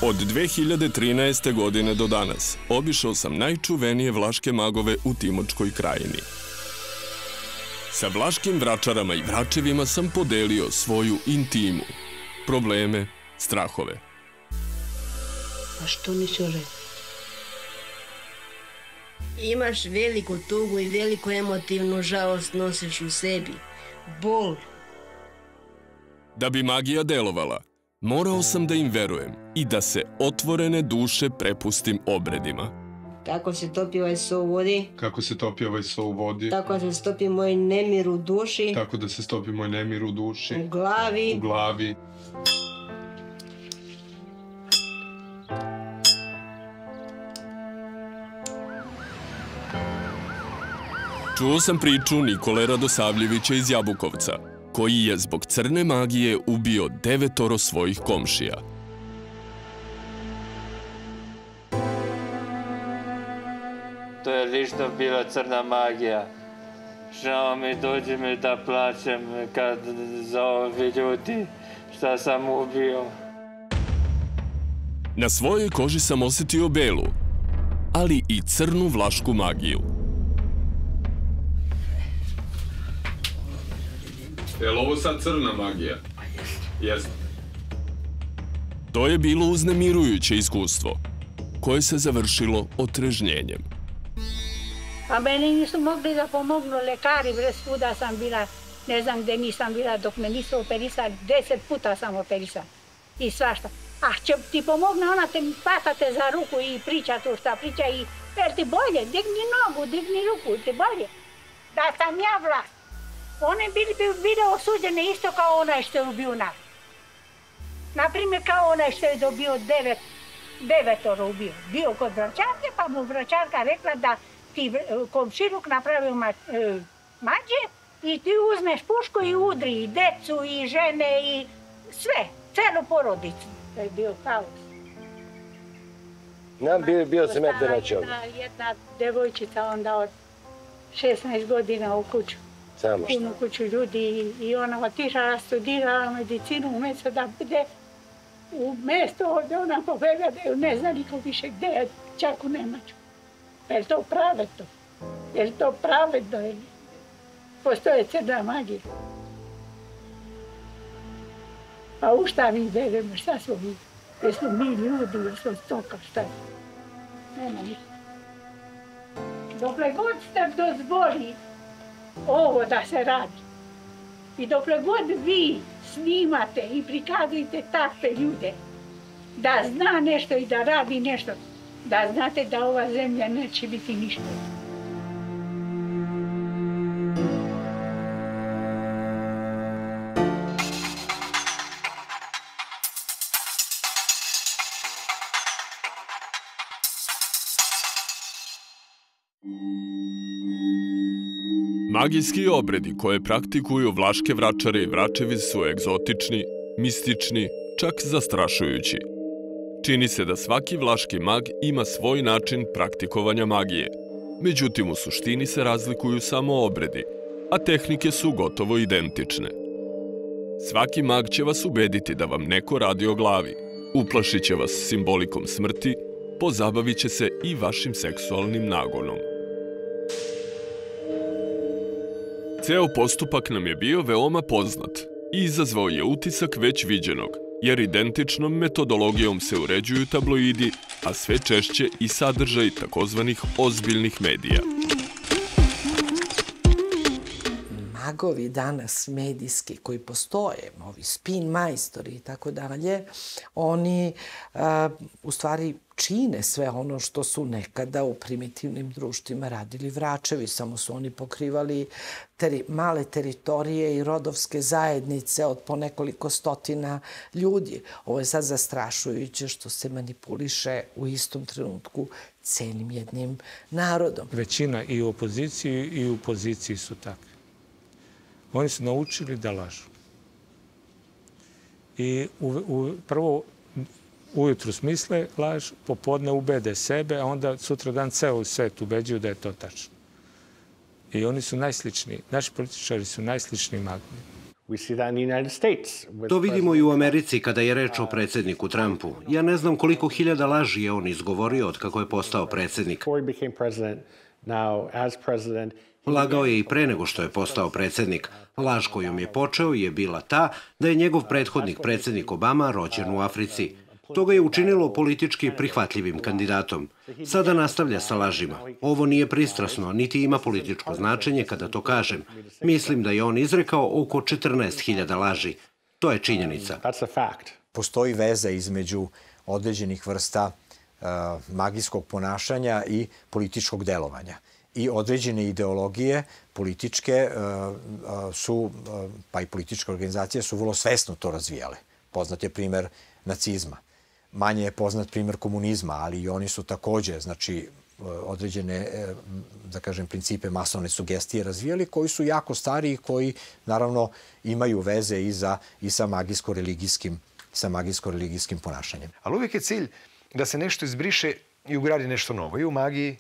Od 2013. godine do danas obišao sam najčuvenije vlaške magove u Timočkoj krajini. Sa vlaškim vračarama i vračevima sam podelio svoju intimu, probleme, strahove. A što nisi rekao? Imaš veliku tugu i veliku emotivnu žalost nosiš u sebi. Bol. Da bi magija delovala, morao sam da im verujem i da se otvorene duše prepustim obredima. Kako se topi ovaj so u vodi, Kako se topi ovaj so u vodi, tako se stopi moj nemir u duši, tako da se stopi moj nemir u duši, u glavi. u glavi. Čuo sam priču Nikole Radosavljevića iz Jabukovca, koji je zbog crne magije ubio 9 svojih komšija. To je lično bila crna magija. Žao mi, dođe mi da plačem kad za ove ljudi šta sam ubio. Na svojoj koži sam osjetio belu, ali i crnu vlašku magiju. Je li ovo sad crna magija? Jeste. To je bilo uznemirujuće iskustvo, koje se završilo otrežnjenjem. A meni nisu mogli da pomognu lekari, bez svuda sam bila, ne znam gde nisam bila dok me nisu operisali, 10 puta sam operisala i svašta. A će ti pomogne, ona te patate za ruku i priča tu šta priča i jer ti bolje, digni nogu, digni ruku, ti bolje. Da sam ja vlast. One bi bile osuđene isto kao onaj što je ubio nas. Naprimjer, kao onaj što je dobio 9 ubio. Bio kod vraćarke, pa mu vraćarka rekla da ti komšiluk napravio mađe i ti uzmeš pušku i udri i decu i žene i sve, celu porodicu. To je bio kaos. Bio sam ja te noći ovdje. Jedna devojčica onda od 16 godina u kuću. Punu kuću ljudi i ona otišla, studirala medicinu umjesto da bude u mjesto ovdje ona pobega da ju ne zna niko više gdje je, čak u Nemačku. Je li to pravedno? Je li to pravedno? Postoje crna magija. Pa u šta mi verujemo, šta smo mi? Jesmo mi ljudi, jesmo stoka, šta je? Nema ništa. Dokle god ste dozvoli ovo da se radi i dokle god vi snimate i prikazujete takve ljude da zna nešto i da radi nešto, da znate da ova zemlja neće biti ništa. Magijski obredi koje praktikuju vlaške vračare i vračevi su egzotični, mistični, čak zastrašujući. Čini se da svaki vlaški mag ima svoj način praktikovanja magije. Međutim, u suštini se razlikuju samo obredi, a tehnike su gotovo identične. Svaki mag će vas ubediti da vam neko radi o glavi, uplašit će vas simbolikom smrti, pozabavit će se i vašim seksualnim nagonom. Ceo postupak nam je bio veoma poznat i izazvao je utisak već viđenog, jer identičnom metodologijom se uređuju tabloidi, a sve češće i sadržaj takozvanih ozbiljnih medija. Magovi danas medijski koji postoje, ovi spin majstori i tako dalje, oni u stvari čine sve ono što su nekada u primitivnim društvima radili vračevi, samo su oni pokrivali male teritorije i rodovske zajednice od po nekoliko stotina ljudi. Ovo je sad zastrašujuće što se manipuliše u istom trenutku celim jednim narodom. Većina i u opoziciji i u poziciji su takvi. Oni su naučili da lažu. I prvo ujutru smisle laž, popodne ubede sebe, a onda sutra dan ceo svet ubeđuju da je to tačno. I oni su najsličniji. Naši političari su najsličniji magiji. To vidimo i u Americi kada je reč o predsjedniku Trumpu. Ja ne znam koliko hiljada laži je on izgovorio od kako je postao predsjednik. Lagao je i pre nego što je postao predsjednik. Laž kojom je počeo je bila ta da je njegov prethodnik predsjednik Obama rođen u Africi. To ga je učinilo politički prihvatljivim kandidatom. Sada nastavlja sa lažima. Ovo nije pristrasno, niti ima političko značenje kada to kažem. Mislim da je on izrekao oko 14.000 laži. To je činjenica. Postoji veza između određenih vrsta magijskog ponašanja i političkog delovanja. I određene ideologije političke su, pa i političke organizacije su vrlo svesno to razvijale. Poznat je primer nacizma. Manje je poznat primer komunizma, ali i oni su takođe, znači, određene, da kažem, principe masovne sugestije razvijali, koji su jako stari i koji, naravno, imaju veze i sa magijsko-religijskim ponašanjem. Ali uvijek je cilj da se nešto izbriše i ugradi nešto novo. I u magiji,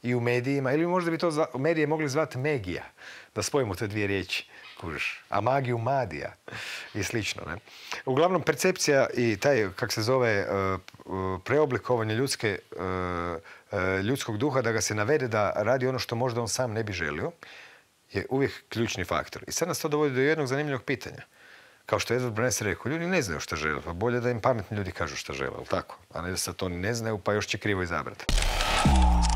i u medijima, ili možda bi to medije mogli zvati megija, da spojimo te dvije riječi, kužiš, a magiju madija i slično. Ne? Uglavnom, percepcija i taj, kak se zove, preoblikovanje ljudskog duha, da ga se navede da radi ono što možda on sam ne bi želio, je uvijek ključni faktor. I sad nas to dovodi do jednog zanimljivog pitanja. Kao što je Edward Bernays rekao, ljudi ne znaju šta žele, pa bolje da im pametni ljudi kažu šta žele, ali tako? A ne da sad to oni ne znaju, pa još će krivo izabrati.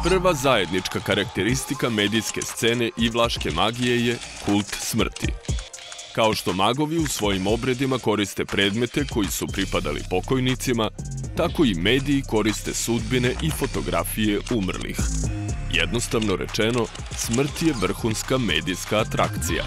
Prva zajednička karakteristika medijske scene i vlaške magije je kult smrti. Kao što magovi u svojim obredima koriste predmete koji su pripadali pokojnicima, tako i mediji koriste sudbine i fotografije umrlih. Jednostavno rečeno, smrt je vrhunska medijska atrakcija.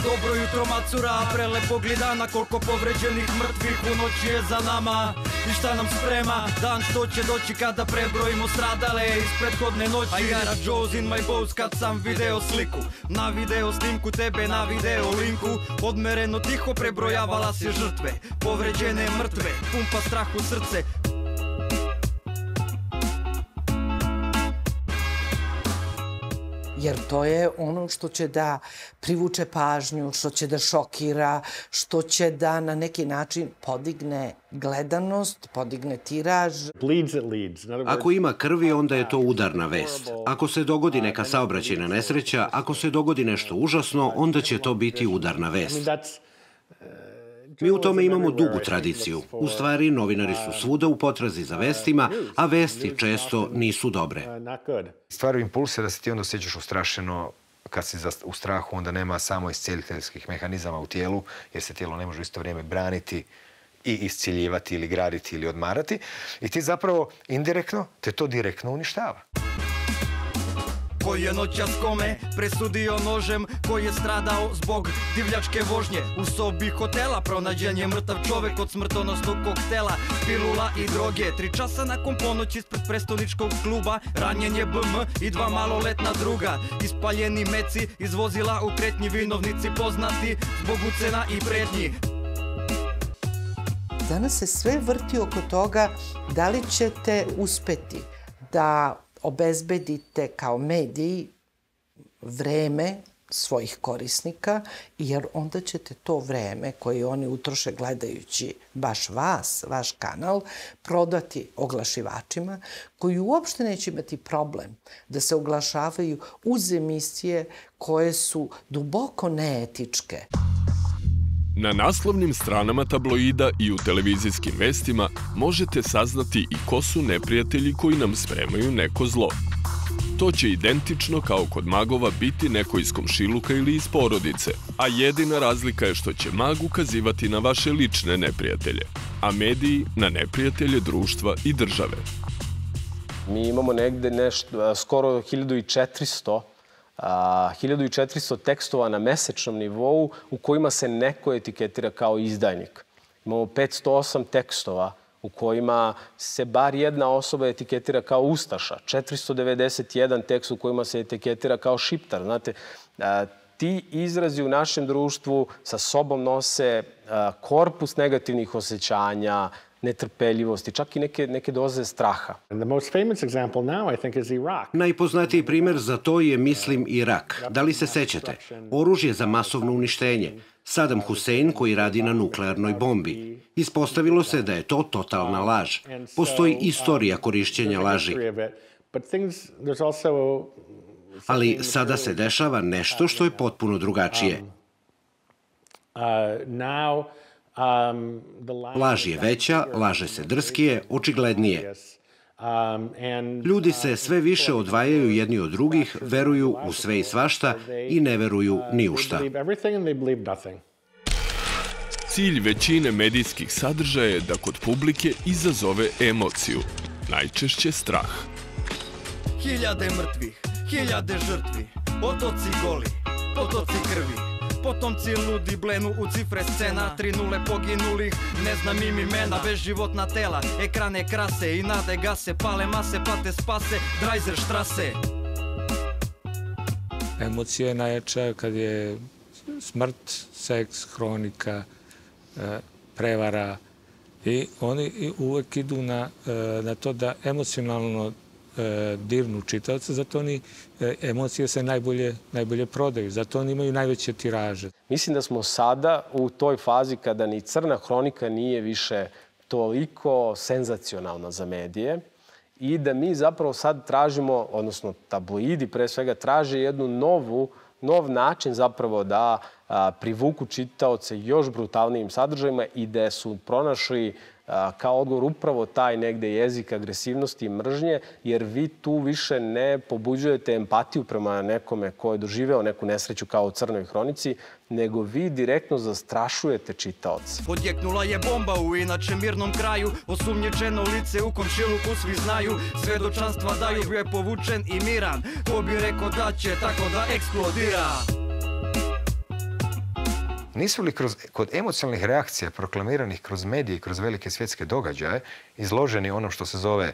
Dobro jutro macura, prelepo gledana, koliko povređenih mrtvih u noći je za nama. I šta nam sprema, dan što će doći kada prebrojimo stradale iz prethodne noći. I got a Joe's in my bones kad sam video sliku, na video snimku tebe, na video linku. Odmereno tiho prebrojavala se žrtve, povređene mrtve, pumpa strah u srce. Jer to je ono što će da privuče pažnju, što će da šokira, što će da na neki način podigne gledanost, podigne tiraž. Ako ima krvi, onda je to udarna vest. Ako se dogodi neka saobraćajna nesreća, ako se dogodi nešto užasno, onda će to biti udarna vest. Mi u tome imamo dugu tradiciju. U stvari, novinari su svuda u potrazi za vestima, a vesti često nisu dobre. Stvaraju impulse da se ti onda osjećaš ustrašeno. Kad si u strahu, onda nema samo iscijeliteljskih mehanizama u tijelu, jer se tijelo ne može u isto vrijeme braniti i iscijeljivati ili graditi ili odmarati. I ti zapravo indirektno te to direktno uništava. Koji je noćas kome presudio nožem, koji je stradao zbog divljačke vožnje. U sobi hotela pronađen je mrtav čovek od smrtonosnog koktela, pilula i droge. 3 časa nakon ponoći ispred prestoničkog kluba ranjen je BM i 2 maloletna druga. Ispaljeni meci iz vozila u kretnji, vinovnici poznati zbog ucena i pretnji. Danas se sve vrti oko toga da li ćete uspeti da obezbedite kao mediji vreme svojih korisnika, jer onda ćete to vreme koje oni utroše gledajući baš vas, vaš kanal, prodati oglašivačima koji uopšte neće imati problem da se oglašavaju uz emisije koje su duboko neetičke. Na naslovnim stranama tabloida i u televizijskim vestima možete saznati i ko su neprijatelji koji nam spremaju neko zlo. To će identično kao kod magova biti neko iz komšiluka ili iz porodice, a jedina razlika je što će mag ukazivati na vaše lične neprijatelje, a mediji na neprijatelje društva i države. Mi imamo negde nešto, skoro 1400 tekstova na mesečnom nivou u kojima se neko etiketira kao izdajnik. Imamo 508 tekstova u kojima se bar jedna osoba etiketira kao ustaša, 491 tekst u kojima se etiketira kao šiptar. Znate, ti izrazi u našem društvu sa sobom nose korpus negativnih osjećanja, netrpeljivosti, čak i neke doze straha. Najpoznatiji primer za to je, mislim, Irak. Da li se sećate? Oružje za masovno uništenje. Saddam Hussein koji radi na nuklearnoj bombi. Ispostavilo se da je to totalna laž. Postoji istorija korišćenja laži. Ali sada se dešava nešto što je potpuno drugačije. Laž je veća, laže se drskije, očiglednije. Ljudi se sve više odvajaju jedni od drugih, veruju u sve i svašta i ne veruju ni u šta. Cilj većine medijskih sadržaja je da kod publike izazove emociju, najčešće strah. Hiljade mrtvih, hiljade žrtvi, otoci goli, potoci krvi. Potomci ludi blenu u cifre scena, 3 nule poginulih, ne znam im imena, bezživotna tela, ekrane krase i nade gase, pale mase, pate spase, Drajzer štrase. Emocija je najjača kad je smrt, seks, hronika, prevara i oni uvek idu na to da emocionalno dirnu čitaoca, zato oni emocije se najbolje prodaju, zato oni imaju najveće tiraže. Mislim da smo sada u toj fazi kada ni crna hronika nije više toliko senzacionalna za medije i da mi zapravo sad tražimo, odnosno tabloidi pre svega traže jednu nov način zapravo da privuku čitaoce još brutalnijim sadržajima i da su pronašli kao odgovor upravo taj negde jezik agresivnosti i mržnje, jer vi tu više ne pobuđujete empatiju prema nekome ko je doživeo neku nesreću kao u crnoj hronici, nego vi direktno zastrašujete čitaoce. Odjeknula je bomba u inače mirnom kraju, osumnjičeno lice u komšiluku svi znaju, svedočanstva daju, bio je povučen i miran, ko bi rekao da će tako da eksplodira. Nisu li kod emocionalnih reakcija proklamiranih kroz medije i kroz velike svjetske događaje izloženi onom što se zove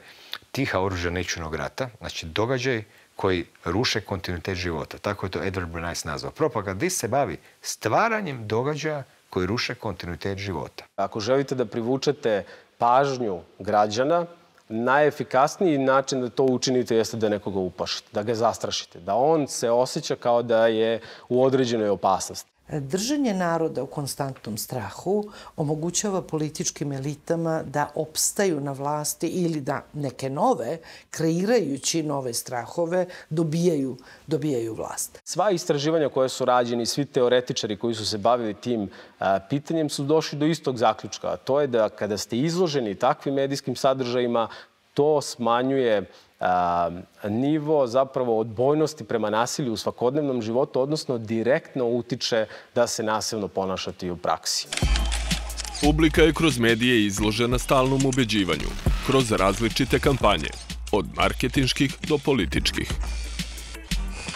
tiha oružja nečujnog rata, znači događaj koji ruše kontinuitet života. Tako je to Edward Bernays nazvao. Propagandist se bavi stvaranjem događaja koji ruše kontinuitet života. Ako želite da privučete pažnju građana, najefikasniji način da to učinite jeste da nekoga uplašite, da ga zastrašite, da on se osjeća kao da je u određenoj opasnosti. Držanje naroda u konstantnom strahu omogućava političkim elitama da opstaju na vlasti ili da neke nove, kreirajući nove strahove, dobijaju vlast. Sva istraživanja koje su rađeni, svi teoretičari koji su se bavili tim pitanjem su došli do istog zaključka, a to je da kada ste izloženi takvim medijskim sadržajima, to smanjuje nivo zapravo odbojnosti prema nasilju u svakodnevnom životu, odnosno direktno utiče da se nasilno ponašate i u praksi. Publika je kroz medije izložena stalnom ubeđivanju, kroz različite kampanje, od marketinških do političkih.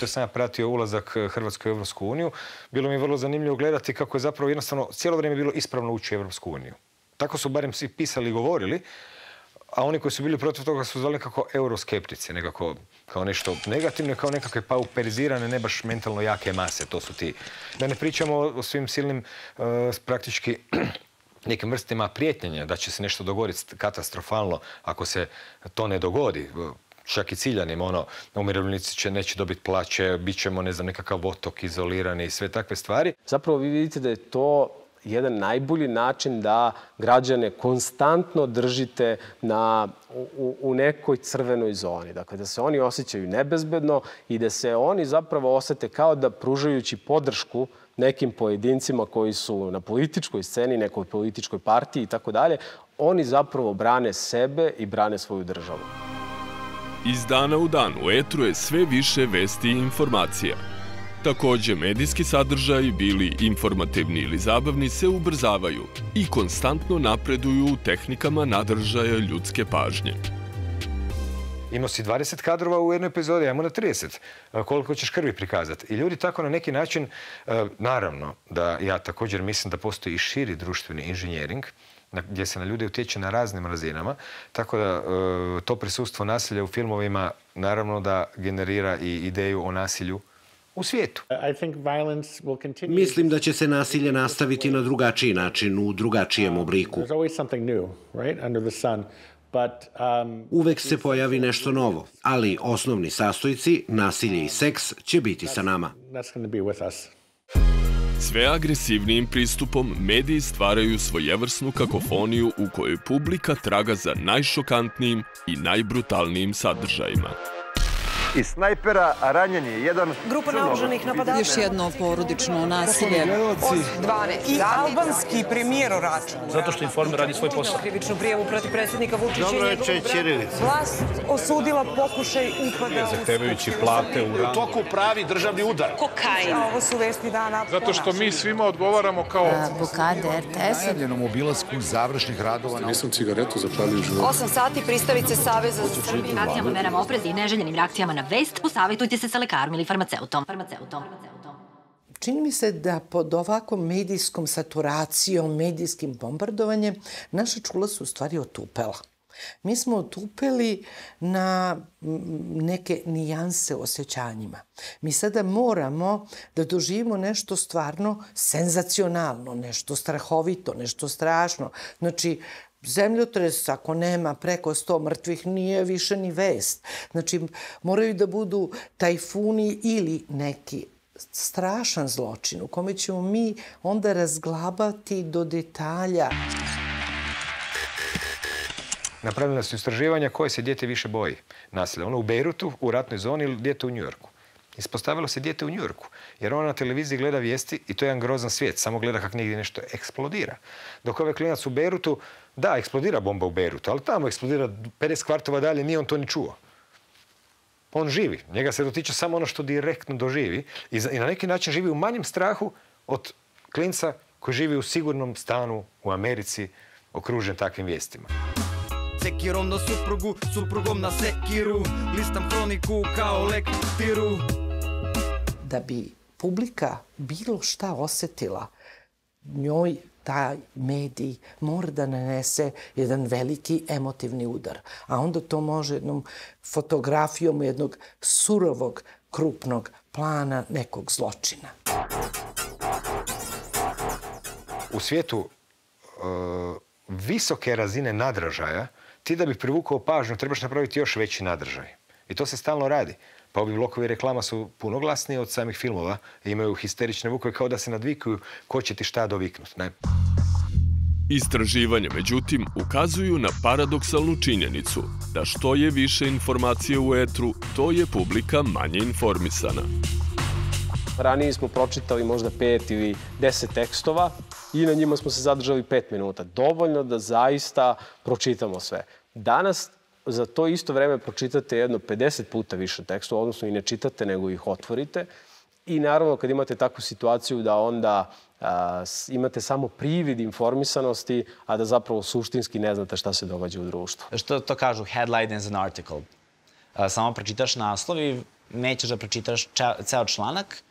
To sam ja pratio ulazak Hrvatske u Evropsku uniju. Bilo mi je vrlo zanimljivo gledati kako je zapravo jednostavno cijelo vrijeme bilo ispravno ući u Evropsku uniju. Tako su barem svi pisali i govorili, a oni koji su bili protiv toga su zvali nekako euroskeptici, nekako kao nešto negativno, kao nekakve pauperizirane, ne baš mentalno jake mase. To su ti. Da ne pričamo o svim silnim praktički nekim vrstima prijetnjenja da će se nešto dogoditi katastrofalno ako se to ne dogodi. Čak i ciljanim, umirovljenici neće dobiti plaće, bit ćemo, ne znam, nekakav otok izolirani i sve takve stvari. Zapravo vi vidite da je to jedan najbolji način da građane konstantno držite u nekoj crvenoj zoni. Dakle, da se oni osjećaju nebezbedno i da se oni zapravo osete kao da pružajući podršku nekim pojedincima koji su na političkoj sceni, nekoj političkoj partiji i tako dalje, oni zapravo brane sebe i brane svoju državu. Iz dana u dan u etru je sve više vesti i informacija. Takođe, medijski sadržaji, bili informativni ili zabavni, se ubrzavaju i konstantno napreduju u tehnikama nadržaja ljudske pažnje. Imao si 20 kadrova u jednoj epizodi, ajmo na 30. Koliko ćeš krvi prikazati? I ljudi tako na neki način, naravno da ja također mislim da postoji i širi društveni inženjering, gdje se na ljude utječe na raznim razinama, tako da to prisustvo nasilja u filmovima naravno da generira i ideju o nasilju u svijetu. Mislim da će se nasilje nastaviti na drugačiji način, u drugačijem obliku. Uvek se pojavi nešto novo, ali osnovni sastojci, nasilje i seks, će biti sa nama. Sve agresivnijim pristupom mediji stvaraju svojevrsnu kakofoniju u kojoj publika traga za najšokantnijim i najbrutalnijim sadržajima. Iz snajpera ranjen je jedan... Grupa naoružanih napadača. Još jedno porodično nasilje. Od 12. I albanski premijer Račan. Zato što Informer radi svoj posao. Krivičnu prijavu protiv predsjednika Vučića i njegovog brata. Vlast osudila pokušaj upada... Zahtevajući plate u rangu. U toku pravi državni udar. Kokain. Ovo su vesti dana. Zato što mi svima odgovaramo kao... Blokade RTS-a. Najavljenom obilasku završnih radova... Nisam cigaretu zapalio život. 8 sati pristavice Saveza za Srbiju. Akcijama, merama opreza i neželjenim reakcijama na vest, posavjetujte se sa lekarom ili farmaceutom. Čini mi se da pod ovakvom medijskom saturacijom, medijskim bombardovanjem, naša čula su u stvari otupela. Mi smo otupeli na neke nijanse osjećanjima. Mi sada moramo da doživimo nešto stvarno senzacionalno, nešto strahovito, nešto strašno. Znači, zemljotres, ako nema preko 100 mrtvih, nije više ni vest. Znači, moraju da budu tajfuni ili neki strašan zločin u kome ćemo mi onda razglabati do detalja. Napravljena su istraživanja koje se dijete više boji nasilja. Ono u Bejrutu, u ratnoj zoni ili dijete u Njujorku. Ispostavilo se dijete u Njujorku, jer ona na televiziji gleda vijesti i to je jedan grozan svijet. Samo gleda kako negdje nešto eksplodira. Dok ovaj klinac u Bejrutu, da, eksplodira bomba u Bejrutu, ali tamo eksplodira 50 kvartova dalje, nije on to ni čuo. On živi. Njega se dotiče samo ono što direktno doživi i na neki način živi u manjem strahu od klinca koji živi u sigurnom stanu u Americi okružen takvim vijestima. Sekirom na suprugu, suprugom na sekiru, listam hroniku kao lektiru. Da bi publika bilo šta osjetila, njoj taj medij mora da nanese jedan veliki emotivni udar. A onda to može jednom fotografijom jednog surovog, krupnog plana nekog zločina. U svijetu visoke razine nadražaja, ti da bi privukao pažnju trebaš napraviti još veći nadražaj. I to se stalno radi. Pa ovi blokovi reklama su puno glasniji od samih filmova i imaju histerične vukove kao da se nadvikuju ko će ti šta doviknuti. Ne? Istraživanja, međutim, ukazuju na paradoksalnu činjenicu da što je više informacije u etru, to je publika manje informisana. Ranije smo pročitali možda 5 ili 10 tekstova i na njima smo se zadržali 5 minuta. Dovoljno da zaista pročitamo sve. Danas za to isto vreme pročitate jedno 50 puta više tekstova, odnosno i ne čitate, nego ih otvorite. I naravno, kad imate takvu situaciju da onda imate samo privid informisanosti, a da zapravo suštinski ne znate šta se događa u društvu. Što to kažu? Headline is an article. Samo pročitaš naslov i nećeš da pročitaš ceo članak,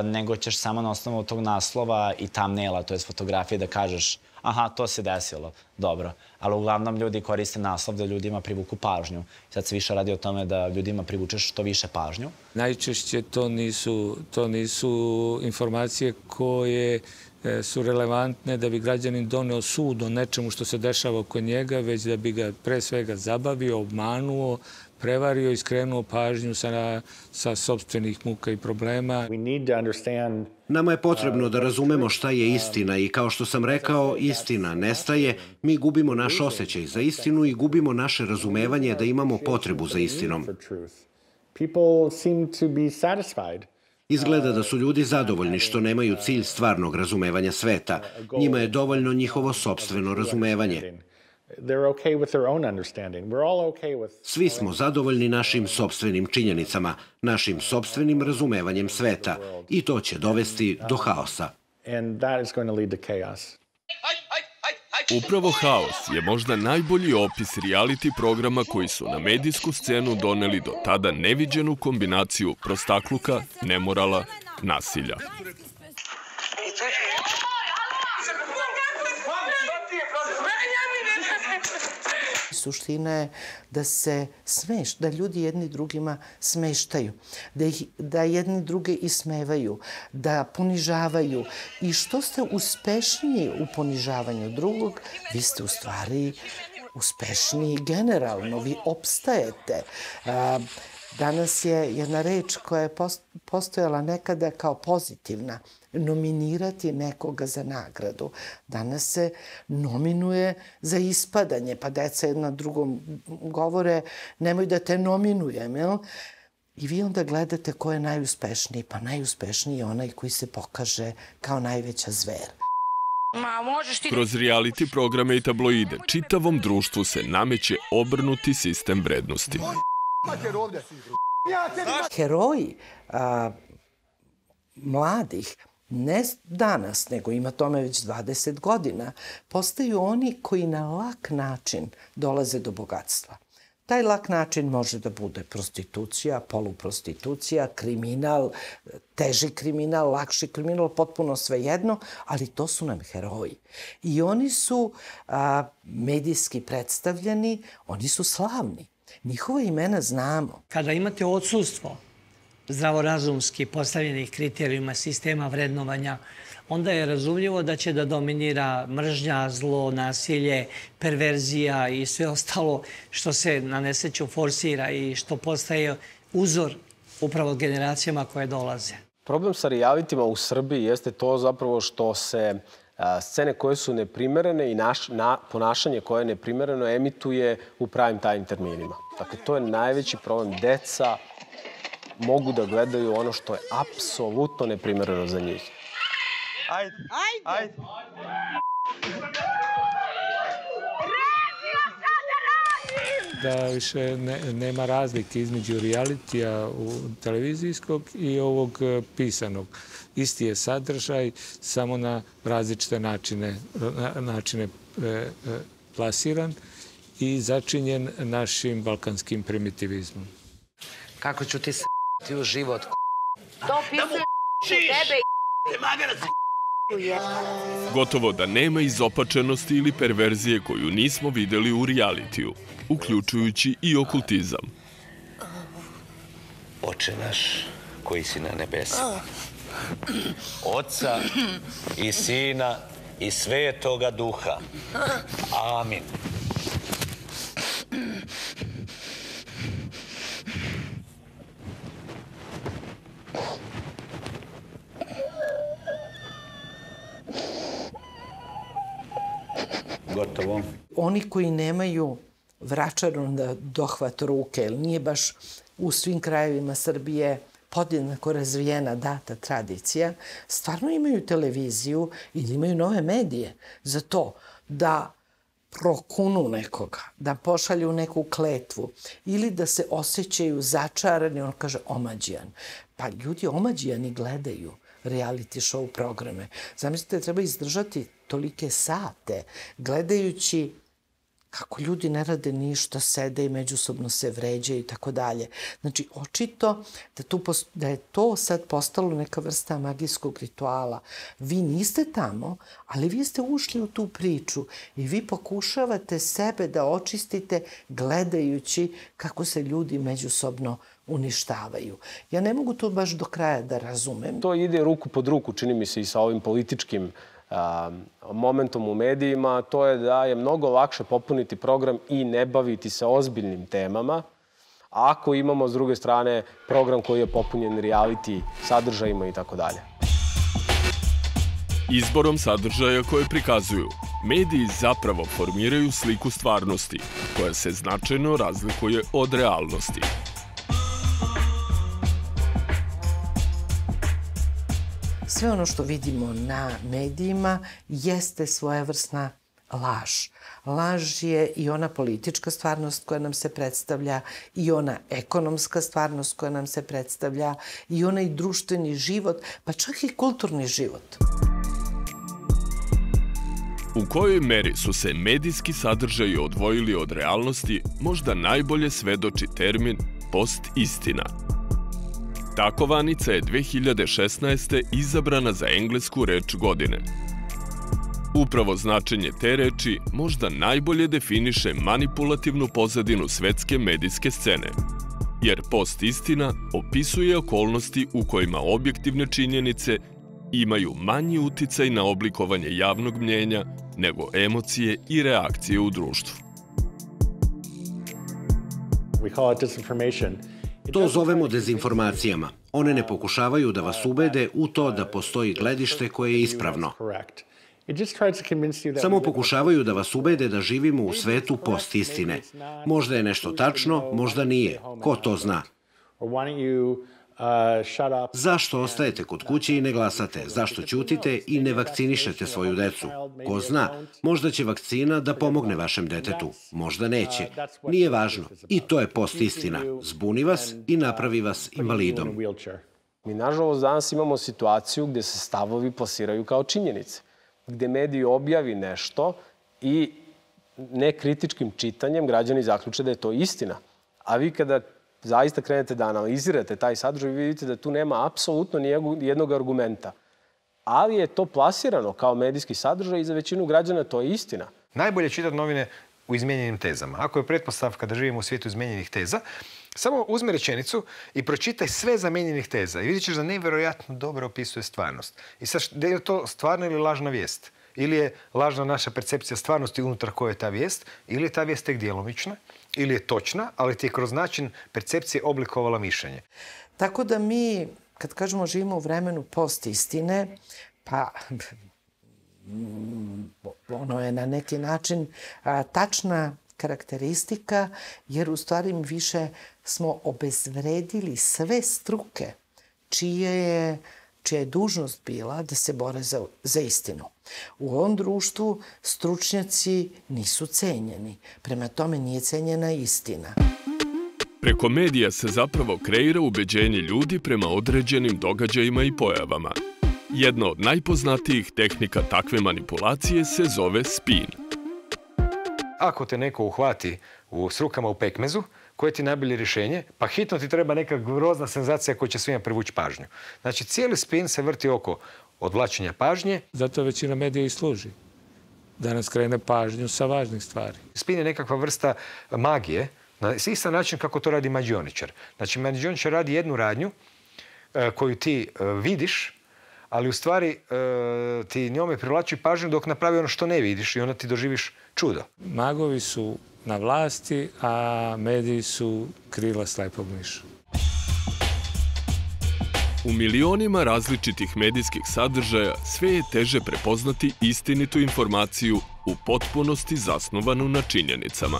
nego ćeš samo na osnovu tog naslova i thumbnaila, to je fotografije, da kažeš aha, to se desilo, dobro. Ali uglavnom ljudi koriste naslov da ljudima privuku pažnju. Sad se više radi o tome da ljudima privučeš što više pažnju. Najčešće to nisu informacije koje su relevantne da bi građanin doneo sud o nečemu što se dešava oko njega, već da bi ga pre svega zabavio, obmanuo, prevario i skrenuo pažnju sa sopstvenih muka i problema. Nama je potrebno da razumemo šta je istina i kao što sam rekao, istina nestaje, mi gubimo naš osjećaj za istinu i gubimo naše razumevanje da imamo potrebu za istinom. Izgleda da su ljudi zadovoljni što nemaju cilj stvarnog razumevanja sveta. Njima je dovoljno njihovo sopstveno razumevanje. Svi smo zadovoljni našim sopstvenim činjenicama, našim sopstvenim razumevanjem sveta i to će dovesti do haosa. Upravo haos je možda najbolji opis reality programa koji su na medijsku scenu doneli do tada neviđenu kombinaciju prostakluka, nemorala, nasilja. Suština je da ljudi jedni drugima smeštaju, da jedni druge ismevaju, da ponižavaju. I što ste uspešniji u ponižavanju drugog, vi ste u stvari uspešniji generalno, vi opstajete. Danas je jedna reč koja je postojala nekada kao pozitivna, nominirati nekoga za nagradu. Danas se nominuje za ispadanje, pa deca jedna drugom govore nemoj da te nominujem, jel? I vi onda gledate ko je najuspešniji, pa najuspešniji je onaj koji se pokaže kao najveća zver. Kroz reality programe i tabloide čitavom društvu se nameće obrnuti sistem vrednosti. Heroji mladih, ne danas, nego ima tome već 20 godina, postaju oni koji na lak način dolaze do bogatstva. Taj lak način može da bude prostitucija, poluprostitucija, kriminal, teži kriminal, lakši kriminal, potpuno svejedno, ali to su nam heroji. I oni su medijski predstavljeni, oni su slavni. Njihova imena znamo. Kada imate odsustvo zdravorazumski postavljenih kriterijuma sistema vrednovanja, onda je razumljivo da će da dominira mržnja, zlo, nasilje, perverzija i sve ostalo što se na nesreću forsira i što postaje uzor upravo generacijama koje dolaze. Problem sa realitima u Srbiji jeste to zapravo što se scene koje su neprimerene i ponašanje koje je neprimereno emituje u prime time terminima. Dakle, to je najveći problem. Deca mogu da gledaju ono što je apsolutno neprimereno za njih. Ajde! Ajde! Da više nema razlike između realitija televizijskog i ovog pisanog. Isti je sadržaj, samo na različite načine plasiran i začinjen našim balkanskim primitivizmom. Kako ću ti s***ti u život, To pisuje tebe Gotovo da nema izopačenosti ili perverzije koju nismo videli u realitiju, uključujući i okultizam. Oče naš koji si na nebesima, Otca i Sina i Svetoga Duha. Amin. Gotovo. Oni koji nemaju Vračaru na dohvat ruke, jer nije baš u svim krajevima Srbije podjednako razvijena data tradicija, stvarno imaju televiziju ili imaju nove medije za to da prokunu nekoga, da pošalju neku kletvu ili da se osjećaju začarani, on kaže omađijan. Pa ljudi omađijani gledaju reality show programe. Zamislite, treba izdržati tolike sate gledajući kako ljudi ne rade ništa, sede i međusobno se vređaju i tako dalje. Znači, očito da je to sad postalo neka vrsta magijskog rituala. Vi niste tamo, ali vi ste ušli u tu priču i vi pokušavate sebe da očistite gledajući kako se ljudi međusobno uništavaju. Ja ne mogu to baš do kraja da razumem. To ide ruku pod ruku, čini mi se, i sa ovim političkim momentom u medijima, to je da je mnogo lakše popuniti program i ne baviti se ozbiljnim temama, ako imamo s druge strane program koji je popunjen reality sadržajima i tako dalje. Izborom sadržaja koje prikazuju, mediji zapravo formiraju sliku stvarnosti, koja se značajno razlikuje od realnosti. Sve ono što vidimo na medijima jeste svojevrsna laž. Laž je i ona politička stvarnost koja nam se predstavlja, i ona ekonomska stvarnost koja nam se predstavlja, i onaj društveni život, pa čak i kulturni život. U kojoj meri su se medijski sadržaji odvojili od realnosti, možda najbolje svedoči termin post-istina. Ta kovanica je 2016. izabrana za englesku reč godine. Upravo značenje te reči možda najbolje definiše manipulativnu pozadinu svetske medijske scene, jer post-istina opisuje okolnosti u kojima objektivne činjenice imaju manji uticaj na oblikovanje javnog mnjenja nego emocije i reakcije u društvu. We call it disinformation. To zovemo dezinformacijama. One ne pokušavaju da vas ubede u to da postoji gledište koje je ispravno. Samo pokušavaju da vas ubede da živimo u svetu post-istine. Možda je nešto tačno, možda nije. Ko to zna? Zašto ostajete kod kuće i ne glasate? Zašto ćutite i ne vakcinišete svoju decu? Ko zna, možda će vakcina da pomogne vašem detetu, možda neće. Nije važno. I to je post-istina. Zbuni vas i napravi vas invalidom. Mi, nažalost, danas imamo situaciju gde se stavovi plasiraju kao činjenice, gde mediji objavi nešto i nekritičkim čitanjem građani zaključe da je to istina. A vi kada zaista krenete da analizirate taj sadržaj, vi vidite da tu nema apsolutno nijednog argumenta. Ali je to plasirano kao medijski sadržaj i za većinu građana to je istina. Najbolje je čitati novine u izmijenjenim tezama. Ako je pretpostavka da živimo u svijetu izmijenjenih teza, samo uzmi rečenicu i pročitaj sve zamijenjenih teza i vidjet ćeš da nevjerojatno dobro opisuje stvarnost. I sad, da je to stvarna ili lažna vijest? Ili je lažna naša percepcija stvarnosti unutar koje je ta vijest, ili je ta vijest tek djelomična, ili je točna, ali ti je kroz način percepcije oblikovala mišljenje. Tako da mi, kad kažemo živimo u vremenu post-istine, pa ono je na neki način tačna karakteristika, jer u stvari više smo obezvredili sve struke čija je dužnost bila da se bore za istinu. U ovom društvu stručnjaci nisu cenjeni. Prema tome nije cenjena istina. Preko medija se zapravo kreira ubeđenje ljudi prema određenim događajima i pojavama. Jedna od najpoznatijih tehnika takve manipulacije se zove spin. Ako te neko uhvati s rukama u pekmezu, koje ti je najbolje rješenje? Pa hitno ti treba neka grozna senzacija koja će svima privući pažnju. Znači, cijeli spin se vrti oko odvlačenja pažnje. Zato većina medija i služi. Da nas krene pažnju sa važnih stvari. Spin je nekakva vrsta magije, na isti način kako to radi mađioničar. Znači, mađioničar radi jednu radnju koju ti vidiš, ali u stvari ti njome privlači pažnju dok napravi ono što ne vidiš i onda ti doživiš čudo. Magovi su na vlasti, a mediji su krila slepog miša. U milionima različitih medijskih sadržaja sve je teže prepoznati istinitu informaciju u potpunosti zasnovanu na činjenicama.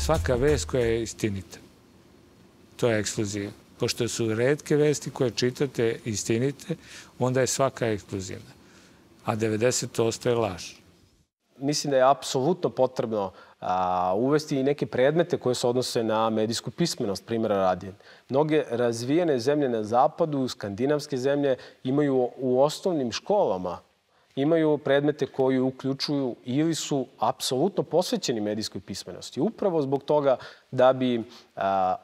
Svaka vest koja je istinita, to je ekskluzija. Pošto su retke vesti koje čitate istinite, onda je svaka ekskluzivna. A 90% je laž. Mislim da je apsolutno potrebno uvesti i neke predmete koje se odnose na medijsku pismenost, primjera radi. Mnoge razvijene zemlje na zapadu, skandinavske zemlje, imaju u osnovnim školama imaju predmete koji uključuju ili su apsolutno posvećeni medijskoj pismenosti. Upravo zbog toga da bi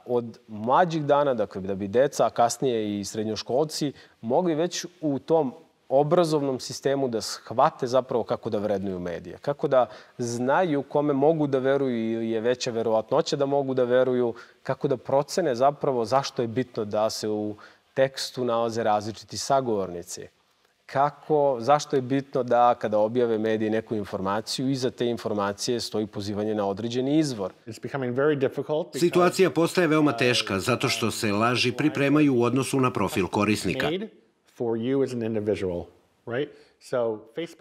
od mlađih dana, dakle da bi deca, a kasnije i srednjoškolci, mogli već u tom obrazovnom sistemu da shvate zapravo kako da vrednuju medije. Kako da znaju kome mogu da veruju ili je veća verovatnoća da mogu da veruju, kako da procene zapravo zašto je bitno da se u tekstu nalaze različiti sagovornici. Zašto je bitno da kada objave mediji neku informaciju, iza te informacije stoji pozivanje na određeni izvor. Situacija postaje veoma teška zato što se laži pripremaju u odnosu na profil korisnika.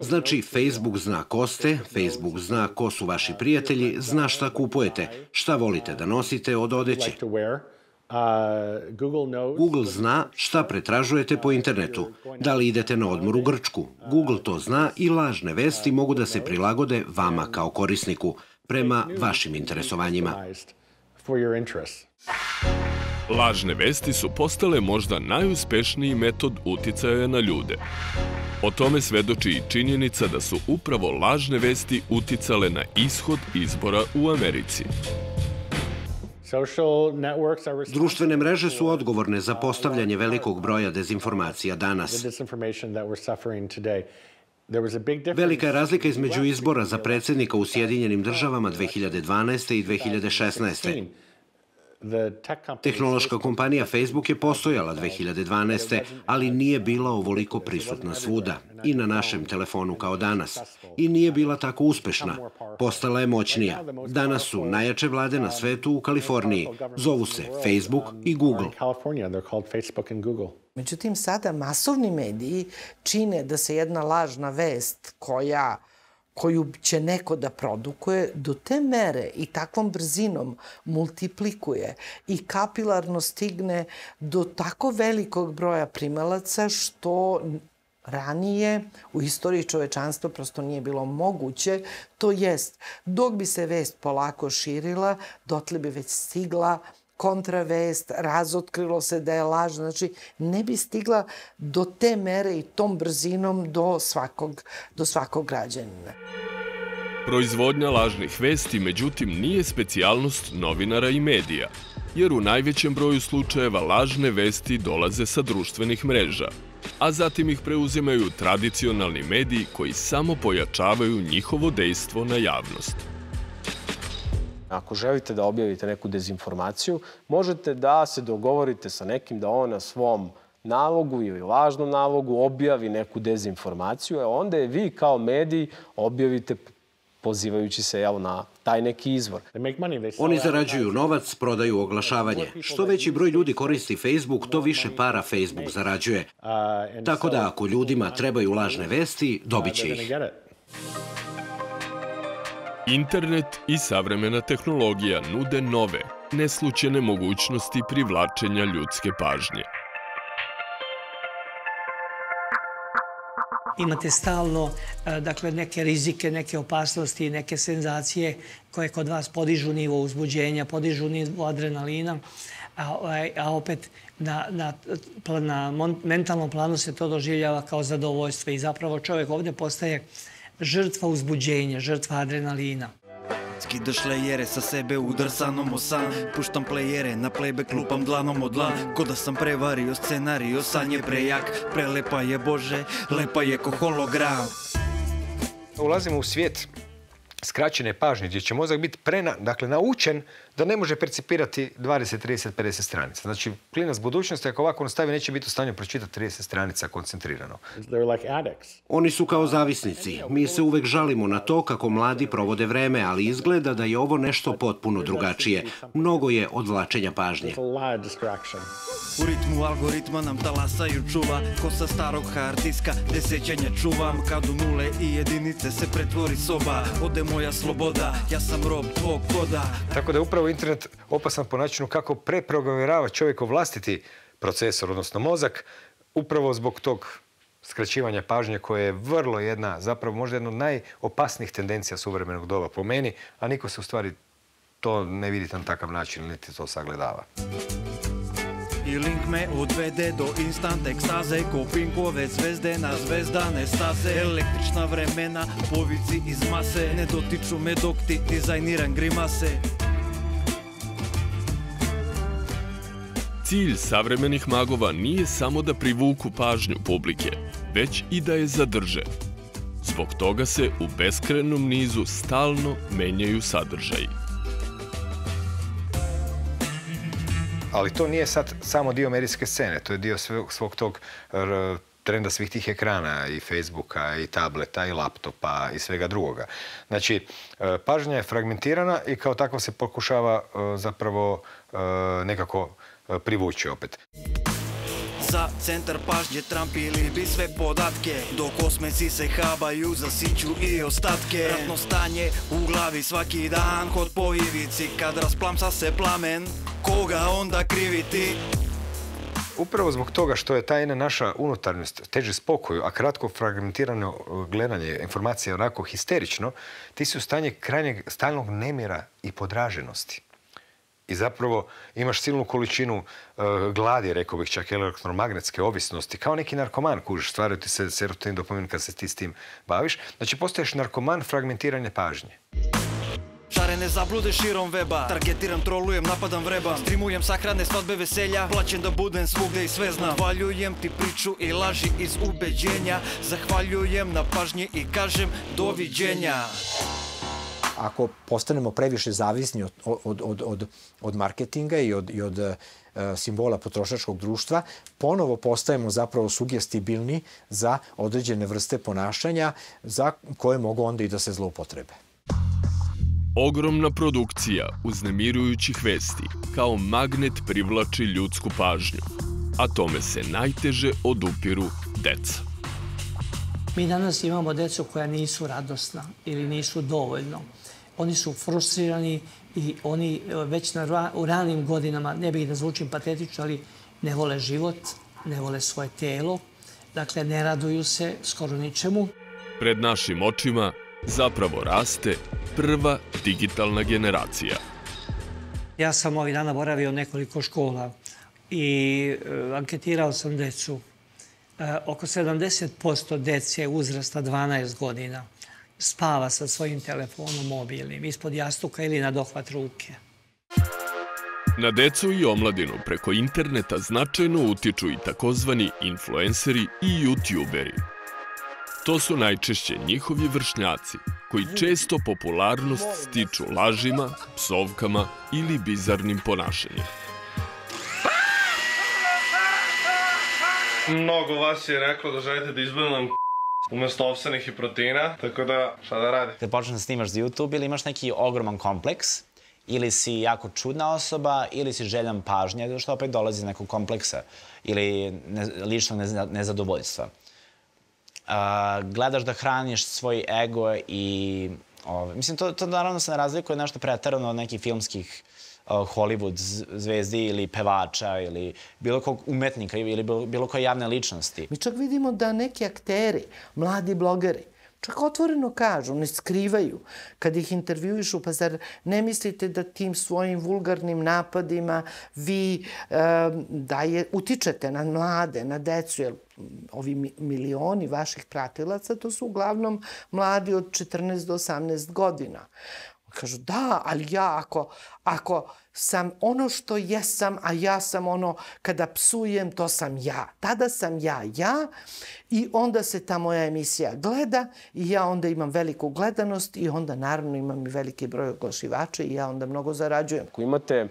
Znači, Facebook zna ko ste, Facebook zna ko su vaši prijatelji, zna šta kupujete, šta volite da nosite od odeće. Google zna šta pretražujete po internetu, da li idete na odmor u Grčku. Google to zna i lažne vesti mogu da se prilagode vama kao korisniku, prema vašim interesovanjima. Lažne vesti su postale možda najuspešniji metod uticaja na ljude. O tome svedoči i činjenica da su upravo lažne vesti uticale na ishod izbora u Americi. Društvene mreže su odgovorne za postavljanje velikog broja dezinformacija danas. Velika je razlika između izbora za predsjednika u Sjedinjenim državama 2012. i 2016. Tehnološka kompanija Facebook je postojala 2012. ali nije bila ovoliko prisutna svuda i na našem telefonu kao danas. I nije bila tako uspešna. Postala je moćnija. Danas su najjače vlade na svetu u Kaliforniji. Zovu se Facebook i Google. Međutim, sada masovni mediji čine da se jedna lažna vest koju će neko da produkuje, do te mere i takvom brzinom multiplikuje i kapilarno stigne do tako velikog broja primalaca što ranije u istoriji čovečanstva prosto nije bilo moguće. To jest, dok bi se vest polako širila, dotle bi već stigla kontravest, razotkrilo se da je laž, znači ne bi stigla do te mere i tom brzinom do svakog građanina. Proizvodnja lažnih vesti, međutim, nije specijalnost novinara i medija, jer u najvećem broju slučajeva lažne vesti dolaze sa društvenih mreža, a zatim ih preuzimaju tradicionalni mediji koji samo pojačavaju njihovo dejstvo na javnost. Ako želite da objavite neku dezinformaciju, možete da se dogovorite sa nekim da on na svom nalogu ili lažnom nalogu objavi neku dezinformaciju, a onda je vi kao mediji objavite pozivajući se na taj neki izvor. Oni zarađuju novac, prodaju oglašavanje. Što veći broj ljudi koristi Facebook, to više para Facebook zarađuje. Tako da ako ljudima trebaju lažne vesti, dobit će ih. Internet i savremena tehnologija nude nove, neslućene mogućnosti privlačenja ljudske pažnje. Imate stalno neke rizike, neke opasnosti, neke senzacije koje kod vas podižu nivo uzbuđenja, podižu nivo adrenalina, a opet na mentalnom planu se to doživljava kao zadovoljstvo i zapravo čovjek ovdje postaje žrtva uzbuđenja, žrtva adrenalina. Skidаш lejere sa sebe udrsanom o san, puštam plejere, na playback lupam dlanom o dlan, ko da sam prevario scenario, san je prejak, prelepa je Bože, lepa je ko hologram. Ulazimo u svijet skraćene pažnje, gdje će mozak biti naučen da ne može percipirati 20, 30, 50 stranica. Znači, klinac budućnosti, ako ovako nastavi, neće biti u stanju pročitati 30 stranica koncentrirano. Oni su kao zavisnici. Mi se uvek žalimo na to kako mladi provode vreme, ali izgleda da je ovo nešto potpuno drugačije. Mnogo je odvlačenja pažnje. U ritmu algoritma nam talasaju čuva, ko sa starog hard diska, gde sećanja čuvam, kad u nule i jedinice se pretvori soba, ode moja sloboda, ja sam rob tvog koda. Tako da je upravo internet opasan po načinu kako preprogramirava čovjekov vlastiti procesor, odnosno mozak, upravo zbog tog skraćivanja pažnje koje je vrlo zapravo možda jedna od najopasnijih tendencija suvremenog doba po meni, a niko se u stvari to ne vidi na takav način, niti to sagledava. I link me odvede do instant ekstaze, ko Pinkove zvezde na zvezdane staze. Električna vremena, povici iz mase, ne dotiču me dok ti dizajniram grimase. Cilj savremenih magova nije samo da privuku pažnju publike, već i da je zadrže. Zbog toga se u beskrajnom nizu stalno menjaju sadržaji. Ali to nije sad samo dio medijske scene, to je dio svog tog trenda svih tih ekrana, i Facebooka, i tableta, i laptopa, i svega drugoga. Znači, pažnja je fragmentirana i kao tako se pokušava zapravo nekako privući opet. Za centar pažnje trampili bi sve podatke, dok osmeci se habaju za siću i ostatke. Ratno stanje u glavi svaki dan, hod po ivici, kad rasplamsa se plamen, koga onda kriviti? Upravo zbog toga što je ta jedna naša unutarnjost teže spokoju, a kratko fragmentirano gledanje informacije onako histerično, ti si u stanje krajnjeg stalnog nemira i podraženosti. I zapravo imaš silnu količinu gladi, rekao bih čak elektromagnetske ovisnosti, kao neki narkoman, kužiš, stvaraju ti se serotonin, dopamin kad se ti s tim baviš. Znači, postaješ narkoman fragmentiranja pažnje. Šarene zablude širom weba, targetiram, trolujem, napadam vreba, streamujem sahrane, svadbe, veselja, plaćem da budem svugde i sve znam. Valjujem ti priču i laži iz ubeđenja, zahvaljujem na pažnji i kažem doviđenja. ako postanemo previše zavisni od marketinga i od simbola potrošačkog društva, ponovo postajemo zapravo sugestibilni za određene vrste ponašanja za koje mogu onda i da se zloupotrebe. Ogromna produkcija uznemirujućih vesti kao magnet privlači ljudsku pažnju, a tome se najteže odupiru deca. Mi danas imamo decu koja nisu radosna ili nisu dovoljno. Oni su frustrirani i oni već u ranim godinama, ne bih da zvučim patetično, ali ne vole život, ne vole svoje telo, dakle ne raduju se skoro ničemu. Pred našim očima zapravo raste prva digitalna generacija. Ja sam ovih dana boravio nekoliko škola i anketirao sam decu. Oko 70% dece uzrasta 12 godina spava sa svojim telefonom mobilnim ispod jastuka ili na dohvat ruke. Na decu i omladinu preko interneta značajno utiču i takozvani influenceri i youtuberi. To su najčešće njihovi vršnjaci koji često popularnost stiču lažima, psovkama ili bizarnim ponašanjem. Mnogo vas je reklo da želite da izbavim umesto ovsenih i proteina, tako da šta da radi? Kad počneš da snimaš za YouTube ili imaš neki ogroman kompleks, ili si jako čudna osoba, ili si željan pažnje, što opet dolazi iz nekog kompleksa ili ličnog nezadovoljstva. Gledaš da hraniš svoj ego i... Mislim, to naravno se ne razlikuje nešto preterano od nekih filmskih Hollywood zvezdi ili pevača ili bilo kog umetnika ili bilo koje javne ličnosti. Mi čak vidimo da neki akteri, mladi blogeri, čak otvoreno kažu, ne skrivaju. Kad ih intervjuišu, pa zar ne mislite da tim svojim vulgarnim napadima vi utičete na mlade, na decu, jer ovi milioni vaših pratilaca, to su uglavnom mladi od 14 do 18 godina. Kažu, da, ali ja ako sam ono što jesam, a ja sam ono kada psujem, to sam ja. Tada sam ja i onda se ta moja emisija gleda i ja onda imam veliku gledanost i onda naravno imam i veliki broj oglašivača i ja onda mnogo zarađujem. Ako imate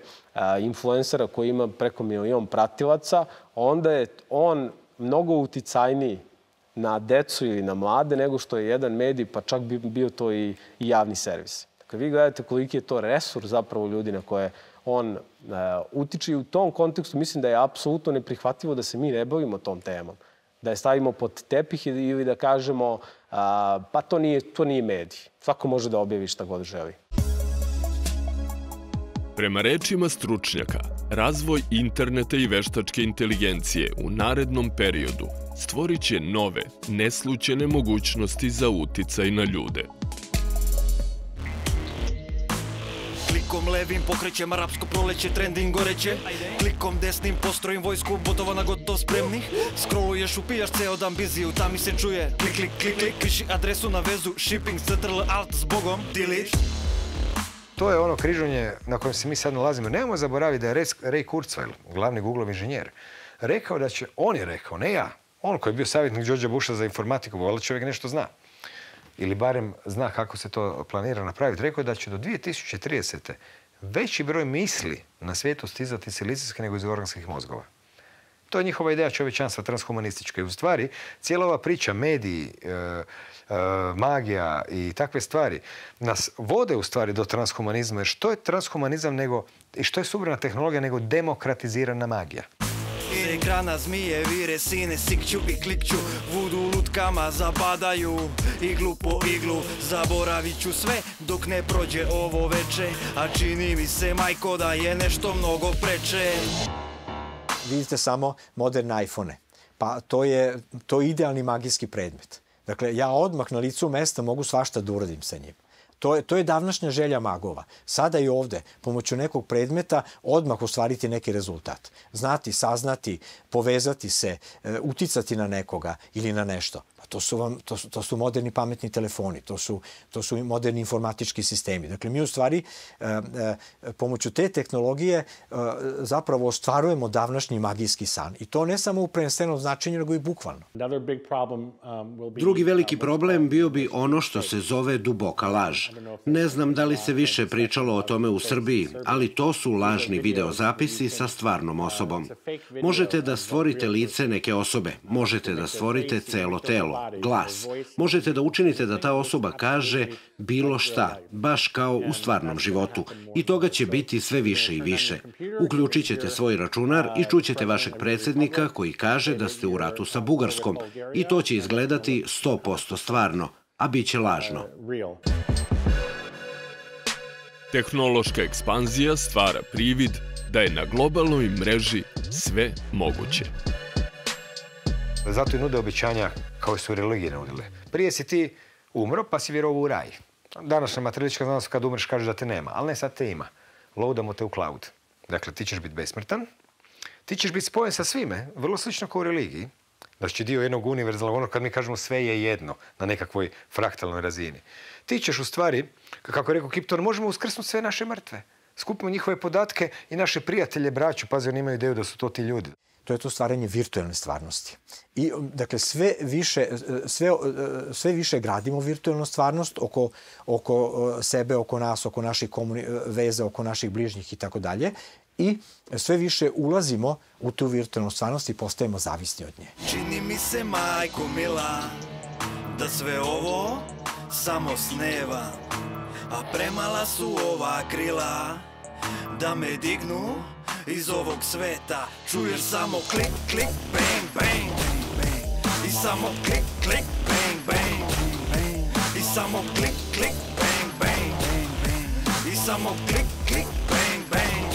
influencera koji ima preko 1 milion pratilaca, onda je on mnogo uticajniji na decu ili na mlade nego što je jedan medij, pa čak bi bio to i javni servis. Kad vi gledate koliki je to resurs zapravo ljudi na koje on utiče i u tom kontekstu mislim da je apsolutno neprihvatljivo da se mi ne bavimo tom temom. Da je stavimo pod tepih ili da kažemo pa to nije medij. Svako može da objavi šta god želi. Prema rečima stručnjaka, razvoj interneta i veštačke inteligencije u narednom periodu stvorit će nove, neslućene mogućnosti za uticaj na ljude. Klikom levim pokrećem arapsko proleće, trending goreće. Klikom desnim postrojim vojsku botova na gotov spremnih. Scrolluješ, upijaš ceo dan busy, tam mi se čuje klik, klik, klik, klik. Piši adresu na vezu, shipping, ctrl, alt, zbogom, delete. To je ono križanje na kojem se mi sad nalazimo. Nemojmo zaboraviti da je Ray Kurzweil, glavni Google-ov inženjer, rekao da će, on je rekao, ne ja, on koji je bio savjetnik Georgea Busha za informatiku, valjda čovjek nešto zna. Ili barem zna kako se to planira napraviti. Rekao je da će do 2030. veći broj misli na svijetu stizati silicijske nego iz organskih mozgova. To je njihova ideja čovječanstva transhumanistička. I u stvari, cijela ova priča, mediji, magija i takve stvari nas vode u stvari do transhumanizma. Jer što je transhumanizam i što je suvremena tehnologija nego demokratizirana magija? Iz ekrana zmije, vire, sine, sikću i klikću. Vudu lutkama zabadaju iglu po iglu. Zaboravit ću sve dok ne prođe ovo veče. A čini mi se, majko, da je nešto mnogo preče. Vidite samo moderne iPhone-e. Pa to je idealni magijski predmet. Dakle, ja odmah na licu mesta mogu svašta da uradim sa njim. To je davnašnja želja magova. Sada i ovde, pomoću nekog predmeta, odmah ostvariti neki rezultat. Znati, saznati, povezati se, uticati na nekoga ili na nešto. To su moderni pametni telefoni, to su moderni informatički sistemi. Dakle, mi u stvari pomoću te tehnologije zapravo ostvarujemo davnašnji magijski san. I to ne samo u prenesenom značenju, nego i bukvalno. Drugi veliki problem bio bi ono što se zove duboka laž. Ne znam da li se više pričalo o tome u Srbiji, ali to su lažni videozapisi sa stvarnom osobom. Možete da stvorite lice neke osobe, možete da stvorite celo telo, glas. Možete da učinite da ta osoba kaže bilo šta, baš kao u stvarnom životu. I toga će biti sve više i više. Uključit ćete svoj računar i čućete vašeg predsjednika koji kaže da ste u ratu sa Bugarskom. I to će izgledati 100% stvarno, a bit će lažno. Tehnološka ekspanzija stvara privid da je na globalnoj mreži sve moguće. Zato i nude obećanja kao su religije nudile. Prije si ti umro pa si vjerovao u raj. Današnja materialistička znanost kad umreš kaže da te nema, ali ne, sad te ima. Loadamo te u cloud. Dakle, ti ćeš biti besmrtan, ti ćeš biti spojen sa svime, vrlo slično kao u religiji. Da će dio jednog univerzalnog, ono kad mi kažemo sve je jedno na nekakvoj fraktalnoj razini. Ti ćeš u stvari, kako je rekao Kipton, možemo uskrsnuti sve naše mrtve. Skupimo njihove podatke i naše prijatelje, braću, pazi, oni imaju ideju da su to ti ljudi. To je to stvaranje virtualne stvarnosti. I, dakle, sve više gradimo virtualnu stvarnost oko sebe, oko nas, oko naših veza, oko naših bližnjih i tako dalje. I sve više ulazimo u tu virtualnu stvarnost i postajemo zavisni od nje. Čini mi se, majko mila, da sve ovo samo sneva, a premala su ova krila da me dignu iz ovog sveta. Čuješ samo klik, klik, bang, bang, bang, i samo klik, klik, bang, bang, i samo klik, klik, bang, bang, i samo klik, klik, bang, bang.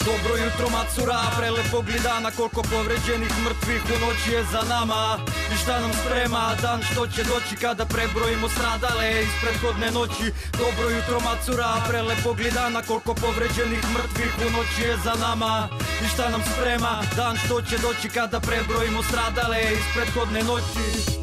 Dobro jutro macura, prelepog li dana, koliko povređenih mrtvih u noći je za nama. I šta nam sprema dan što će doći kada prebrojimo stradale iz prethodne noći. Dobro jutro macura, prelepog li dana, koliko povređenih mrtvih u noći je za nama. I šta nam sprema dan što će doći kada prebrojimo stradale iz prethodne noći.